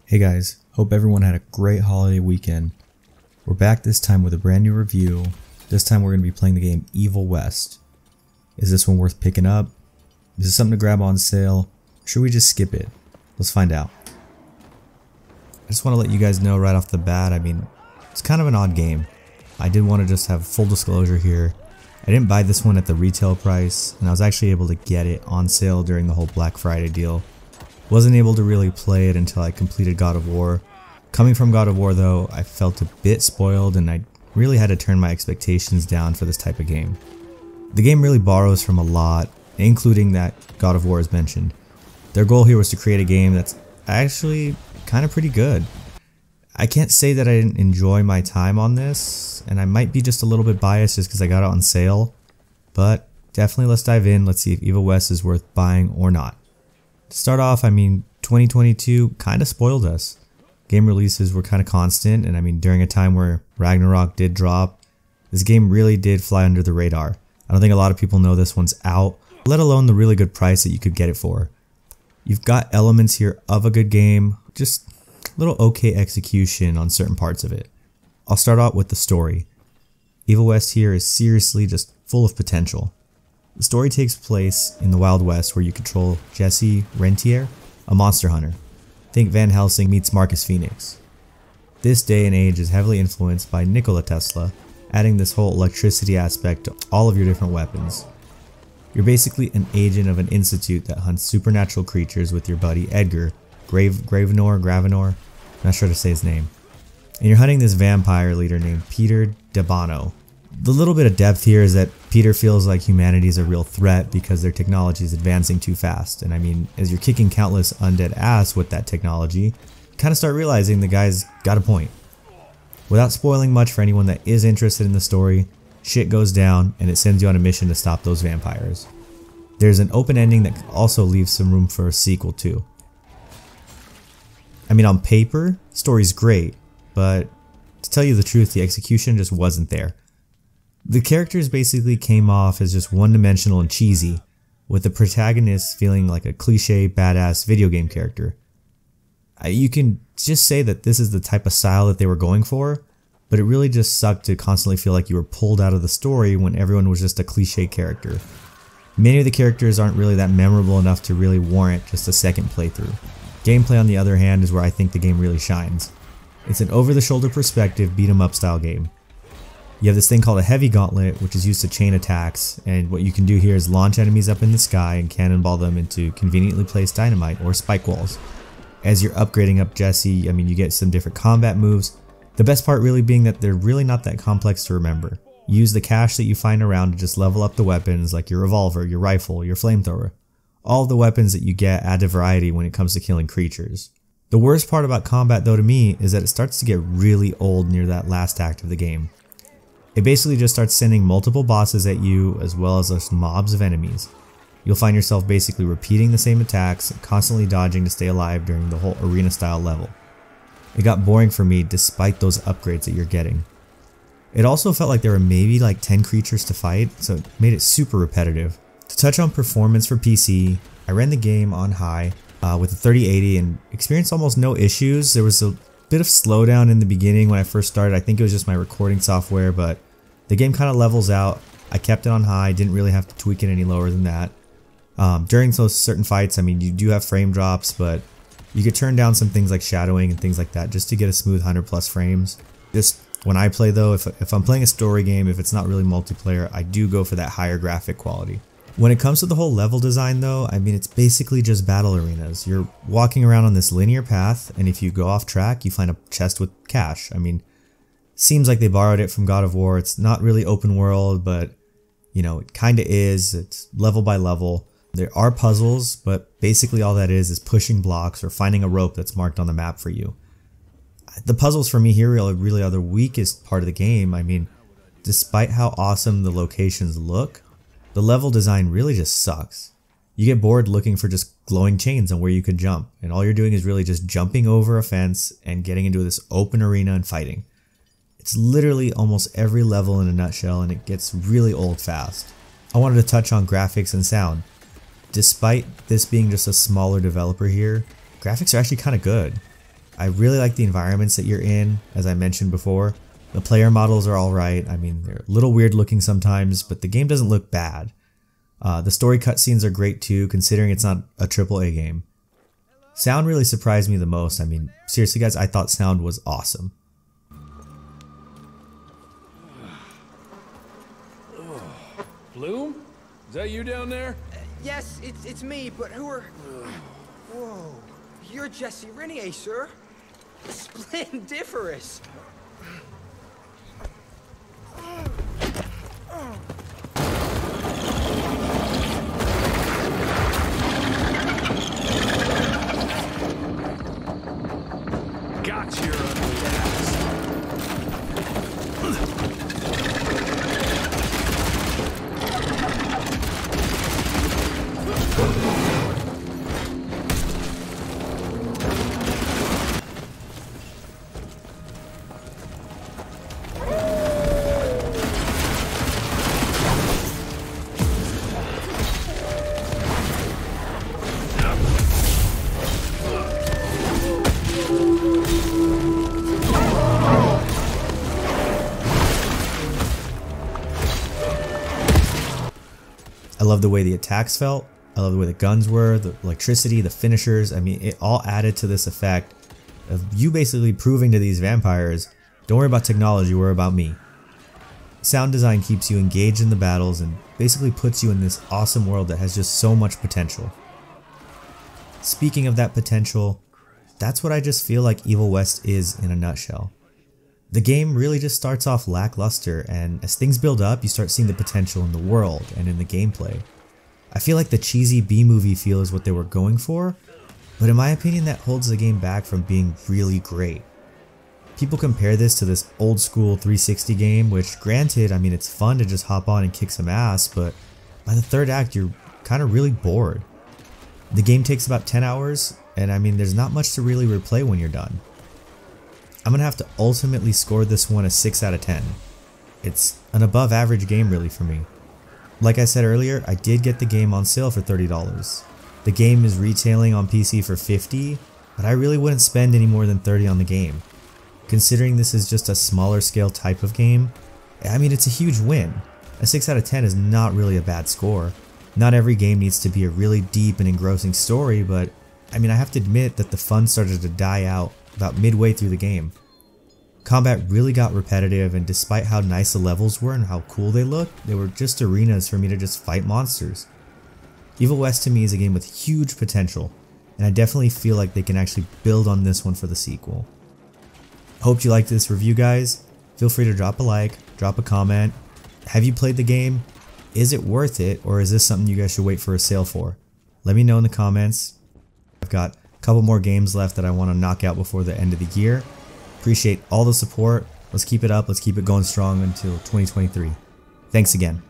Hey guys, hope everyone had a great holiday weekend. We're back this time with a brand new review. This time we're going to be playing the game Evil West. Is this one worth picking up? Is it something to grab on sale? Or should we just skip it? Let's find out. I just want to let you guys know right off the bat, it's kind of an odd game. I did want to just have full disclosure here. I didn't buy this one at the retail price, and I was actually able to get it on sale during the whole Black Friday deal. Wasn't able to really play it until I completed God of War. Coming from God of War though, I felt a bit spoiled and I really had to turn my expectations down for this type of game. The game really borrows from a lot, including that God of War is mentioned. Their goal here was to create a game that's actually kind of pretty good. I can't say that I didn't enjoy my time on this, and I might be just a little bit biased just because I got it on sale, but definitely let's dive in. Let's see if Evil West is worth buying or not. To start off, 2022 kind of spoiled us. Game releases were kind of constant, and during a time where Ragnarok did drop, this game really did fly under the radar. I don't think a lot of people know this one's out, let alone the really good price that you could get it for. You've got elements here of a good game, just a little okay execution on certain parts of it. I'll start out with the story. Evil West here is seriously just full of potential. The story takes place in the Wild West where you control Jesse Rentier, a monster hunter. Think Van Helsing meets Marcus Phoenix. This day and age is heavily influenced by Nikola Tesla, adding this whole electricity aspect to all of your different weapons. You're basically an agent of an institute that hunts supernatural creatures with your buddy Edgar, Gravenor, not sure to say his name. And you're hunting this vampire leader named Peter Dabano. The little bit of depth here is that Peter feels like humanity is a real threat because their technology is advancing too fast. And as you're kicking countless undead ass with that technology, you kind of start realizing the guy's got a point. Without spoiling much for anyone that is interested in the story, shit goes down and it sends you on a mission to stop those vampires. There's an open ending that also leaves some room for a sequel too. On paper, the story's great, but to tell you the truth, the execution just wasn't there. The characters basically came off as just one-dimensional and cheesy, with the protagonist feeling like a cliche, badass video game character. You can just say that this is the type of style that they were going for, but it really just sucked to constantly feel like you were pulled out of the story when everyone was just a cliche character. Many of the characters aren't really that memorable enough to really warrant just a second playthrough. Gameplay on the other hand is where I think the game really shines. It's an over-the-shoulder perspective beat-em-up style game. You have this thing called a heavy gauntlet, which is used to chain attacks, and what you can do here is launch enemies up in the sky and cannonball them into conveniently placed dynamite or spike walls. As you're upgrading up Jesse, you get some different combat moves, the best part really being that they're really not that complex to remember. You use the cash that you find around to just level up the weapons like your revolver, your rifle, your flamethrower. All of the weapons that you get add to variety when it comes to killing creatures. The worst part about combat though to me is that it starts to get really old near that last act of the game. It basically just starts sending multiple bosses at you as well as just mobs of enemies. You'll find yourself basically repeating the same attacks, constantly dodging to stay alive during the whole arena style level. It got boring for me despite those upgrades that you're getting. It also felt like there were maybe like 10 creatures to fight, so it made it super repetitive. To touch on performance for PC, I ran the game on high with a 3080 and experienced almost no issues. There was a bit of slowdown in the beginning when I first started. I think it was just my recording software, but the game kind of levels out. I kept it on high, didn't really have to tweak it any lower than that. During those certain fights, you do have frame drops, but you could turn down some things like shadowing and things like that just to get a smooth 100+ frames. Just when I play though, if I'm playing a story game, if it's not really multiplayer, I do go for that higher graphic quality. When it comes to the whole level design though, it's basically just battle arenas. You're walking around on this linear path, and if you go off track, you find a chest with cash. Seems like they borrowed it from God of War. It's not really open world, but it kinda is. It's level by level. There are puzzles, but basically all that is pushing blocks or finding a rope that's marked on the map for you. The puzzles for me here really are the weakest part of the game. Despite how awesome the locations look, the level design really just sucks. You get bored looking for just glowing chains on where you could jump, and all you're doing is really just jumping over a fence and getting into this open arena and fighting. It's literally almost every level in a nutshell, and it gets really old fast. I wanted to touch on graphics and sound. Despite this being just a smaller developer here, graphics are actually kind of good. I really like the environments that you're in, as I mentioned before. The player models are alright. I mean, they're a little weird looking sometimes, but the game doesn't look bad. The story cutscenes are great too, considering it's not a AAA game. Sound really surprised me the most. I mean, seriously guys, I thought sound was awesome. Bloom? Is that you down there? Yes, it's me, but who are... Whoa, you're Jesse Renier, sir. Splendiferous. Got your ugly ass. I love the way the attacks felt. I love the way the guns were, the electricity, the finishers. I mean, it all added to this effect of you basically proving to these vampires, don't worry about technology, worry about me. Sound design keeps you engaged in the battles and basically puts you in this awesome world that has just so much potential. Speaking of that potential, that's what I just feel like Evil West is in a nutshell. The game really just starts off lackluster, and as things build up, you start seeing the potential in the world and in the gameplay. I feel like the cheesy B-movie feel is what they were going for, but in my opinion that holds the game back from being really great. People compare this to this old school 360 game, which granted, I mean it's fun to just hop on and kick some ass, but by the third act you're kind of really bored. The game takes about 10 hours, and I mean there's not much to really replay when you're done. I'm gonna have to ultimately score this one a 6 out of 10. It's an above average game really for me. Like I said earlier, I did get the game on sale for $30. The game is retailing on PC for $50, but I really wouldn't spend any more than $30 on the game. Considering this is just a smaller scale type of game, I mean it's a huge win. A 6 out of 10 is not really a bad score. Not every game needs to be a really deep and engrossing story, but I mean I have to admit that the fun started to die out about midway through the game. Combat really got repetitive, and despite how nice the levels were and how cool they looked, they were just arenas for me to just fight monsters. Evil West to me is a game with huge potential, and I definitely feel like they can actually build on this one for the sequel. Hope you liked this review guys. Feel free to drop a like, drop a comment. Have you played the game? Is it worth it, or is this something you guys should wait for a sale for? Let me know in the comments. I've got a couple more games left that I want to knock out before the end of the year. Appreciate all the support. Let's keep it up. Let's keep it going strong until 2023. Thanks again.